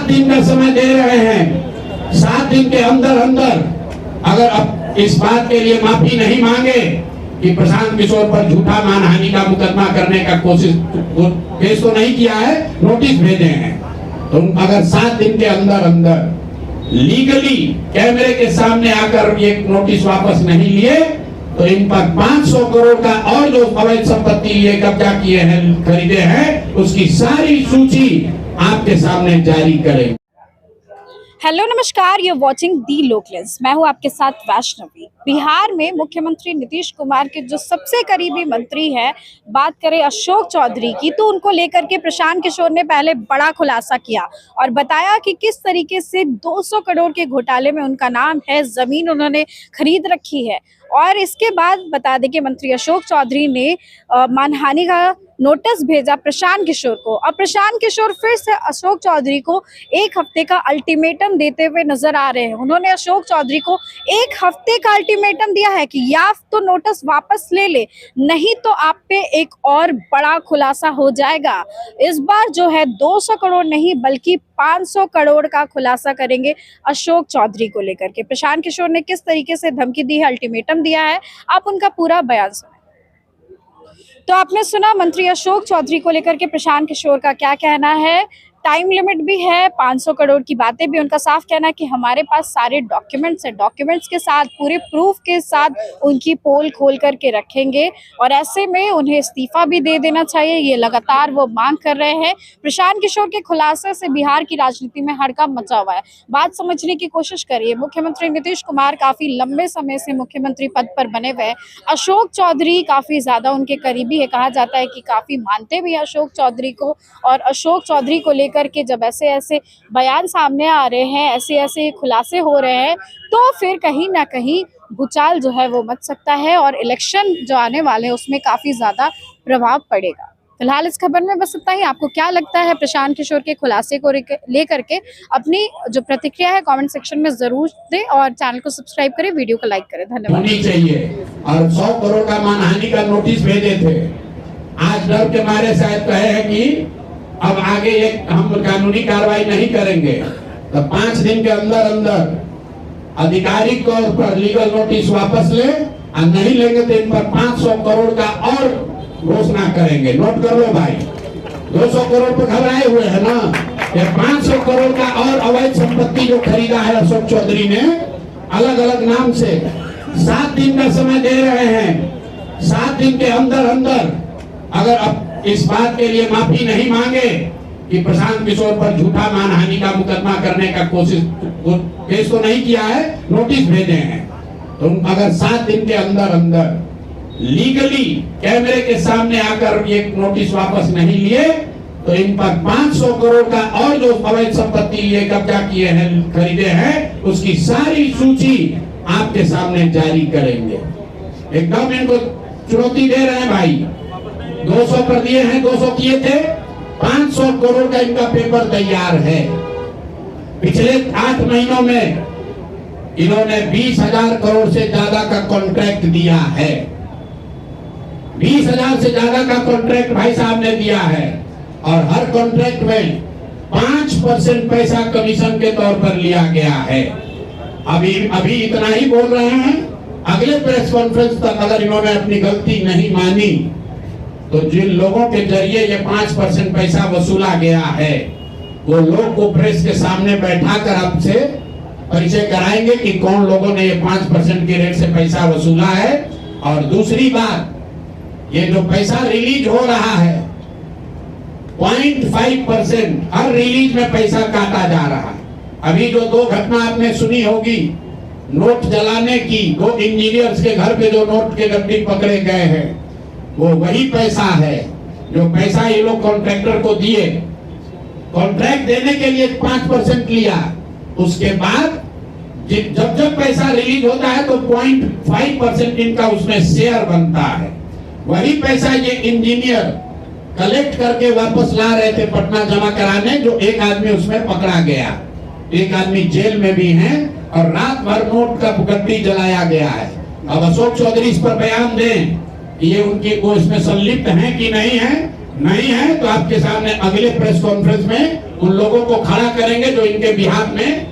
दिन का समय दे रहे हैं। 7 दिन के अंदर अंदर अगर अब इस बात के लिए माफी नहीं मांगे कि प्रशांत किशोर पर झूठा मानहानि का मुकदमा करने का कोशिश केस तो नहीं किया है, नोटिस भेजे हैं, तो अगर 7 दिन के अंदर अंदर लीगली कैमरे के सामने आकर ये नोटिस वापस नहीं लिए तो इन पर 500 करोड़ का और जो अवैध संपत्ति ये कब्जा किए हैं, खरीदे हैं, उसकी सारी सूची आपके सामने जारी करेंगे। हेलो नमस्कार, यू वाचिंग दी लोकलेंस। मैं हूं आपके साथ वैष्णवी। बिहार में मुख्यमंत्री नीतीश कुमार के जो सबसे करीबी मंत्री हैं, बात करें अशोक चौधरी की, तो उनको लेकर के प्रशांत किशोर ने पहले बड़ा खुलासा किया और बताया कि किस तरीके से 200 करोड़ के घोटाले में उनका नाम है, जमीन उन्होंने खरीद रखी है। और इसके बाद बता दें कि मंत्री अशोक चौधरी ने मानहानि का नोटिस भेजा प्रशांत किशोर को। अब प्रशांत किशोर फिर से अशोक चौधरी को 1 हफ्ते का अल्टीमेटम देते हुए नजर आ रहे हैं। उन्होंने अशोक चौधरी को 1 हफ्ते का अल्टीमेटम दिया है कि या तो नोटिस वापस ले ले, नहीं तो आप पे एक और बड़ा खुलासा हो जाएगा। इस बार जो है 200 करोड़ नहीं बल्कि 500 करोड़ का खुलासा करेंगे अशोक चौधरी को लेकर के। प्रशांत किशोर ने किस तरीके से धमकी दी है, अल्टीमेटम दिया है, आप उनका पूरा बयान सुनें। तो आपने सुना मंत्री अशोक चौधरी को लेकर के प्रशांत किशोर का क्या कहना है। टाइम लिमिट भी है, 500 करोड़ की बातें भी। उनका साफ कहना है कि हमारे पास सारे डॉक्यूमेंट्स हैं, डॉक्यूमेंट्स के साथ, पूरे प्रूफ के साथ उनकी पोल खोल करके रखेंगे और ऐसे में उन्हें इस्तीफा भी दे देना चाहिए, ये लगातार वो मांग कर रहे हैं। प्रशांत किशोर के खुलासे से बिहार की राजनीति में हड़कंप मचा हुआ है। बात समझने की कोशिश करिए। मुख्यमंत्री नीतीश कुमार काफी लंबे समय से मुख्यमंत्री पद पर बने हुए हैं। अशोक चौधरी काफी ज्यादा उनके करीबी है, कहा जाता है कि काफी मानते भी अशोक चौधरी को। और अशोक चौधरी को लेकर के जब ऐसे ऐसे बयान सामने आ रहे हैं, ऐसे ऐसे खुलासे हो रहे हैं, तो फिर कहीं ना कहीं भूचाल जो है वो मच सकता है और इलेक्शन जो आने वाले हैं उसमें काफी ज्यादा प्रभाव पड़ेगा। फिलहाल इस खबर में बस इतना ही। आपको क्या लगता है प्रशांत किशोर के खुलासे को लेकर के? अपनी जो प्रतिक्रिया है कमेंट सेक्शन में जरूर दें और चैनल को सब्सक्राइब करें, वीडियो को लाइक करें। धन्यवाद। होनी चाहिए और 100 करोड़ का मानहानि का नोटिस भेजे थे। आज डर के मारे शायद कहे हैं कि अब आगे एक हम कानूनी कार्रवाई नहीं करेंगे, तो 5 दिन के अंदर अंदर आधिकारिक तौर पर लीगल नोटिस वापस ले और नहीं लेंगे तो इन पर 500 करोड़ का और घोषणा करेंगे। नोट कर लो भाई, 200 करोड़ पर घबराए हुए है ना, ये 500 करोड़ का और अवैध संपत्ति जो खरीदा है अशोक चौधरी ने अलग अलग नाम से। 7 दिन का समय दे रहे हैं। 7 दिन के अंदर अंदर अगर अब इस बात के लिए माफी नहीं मांगे कि प्रशांत किशोर पर झूठा मानहानि का मुकदमा करने का कोशिश केस तो नहीं किया है, नोटिस भेजे हैं, तो अगर 7 दिन के अंदर अंदर लीगली कैमरे के सामने आकर ये नोटिस वापस नहीं लिए तो इन पर 500 करोड़ का और जो अवैध संपत्ति ये कब्जा किए हैं, खरीदे हैं, उसकी सारी सूची आपके सामने जारी करेंगे। एकदम इनको चुनौती दे रहे हैं भाई। 200 पर दिए हैं, 200 किए थे, 500 करोड़ का इनका पेपर तैयार है। पिछले 8 महीनों में इन्होंने 20,000 करोड़ से ज्यादा का कॉन्ट्रैक्ट दिया है। 20,000 से ज्यादा का कॉन्ट्रैक्ट भाई साहब ने दिया है और हर कॉन्ट्रैक्ट में 5% पैसा कमीशन के तौर पर लिया गया है। अभी इतना ही बोल रहे हैं। अगले प्रेस कॉन्फ्रेंस तक अगर इन्होंने अपनी गलती नहीं मानी तो जिन लोगों के जरिए ये 5% पैसा वसूला गया है वो लोग को प्रेस के सामने बैठाकर आपसे परिचय कराएंगे कि कौन लोगों ने ये 5% के रेट से पैसा वसूला है। और दूसरी बात, ये जो पैसा रिलीज हो रहा है 0.5% हर रिलीज में पैसा काटा जा रहा है। अभी जो 2 घटना आपने सुनी होगी नोट जलाने की, 2 इंजीनियर्स के घर पे जो नोट के डब्बे पकड़े गए हैं, वो वही पैसा है जो पैसा ये लोग कॉन्ट्रैक्टर को दिए। कॉन्ट्रैक्ट देने के लिए 5% लिया, उसके बाद जब पैसा रिलीज होता है तो 0.5% इनका उसमें शेयर बनता है। वही पैसा ये इंजीनियर कलेक्ट करके वापस ला रहे थे पटना जमा कराने, जो एक आदमी उसमें पकड़ा गया। एक आदमी जेल में भी है और रात भर नोट का गड्डी जलाया गया है। अब अशोक चौधरी इस पर बयान दें कि ये उनके को इसमें संलिप्त हैं कि नहीं है, नहीं है तो आपके सामने अगले प्रेस कॉन्फ्रेंस में उन लोगों को खड़ा करेंगे जो इनके बिहार में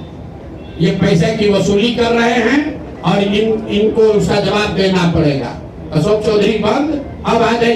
ये पैसे की वसूली कर रहे हैं और इनको उसका जवाब देना पड़ेगा। अशोक चौधरी बंद, अब आ जाइए।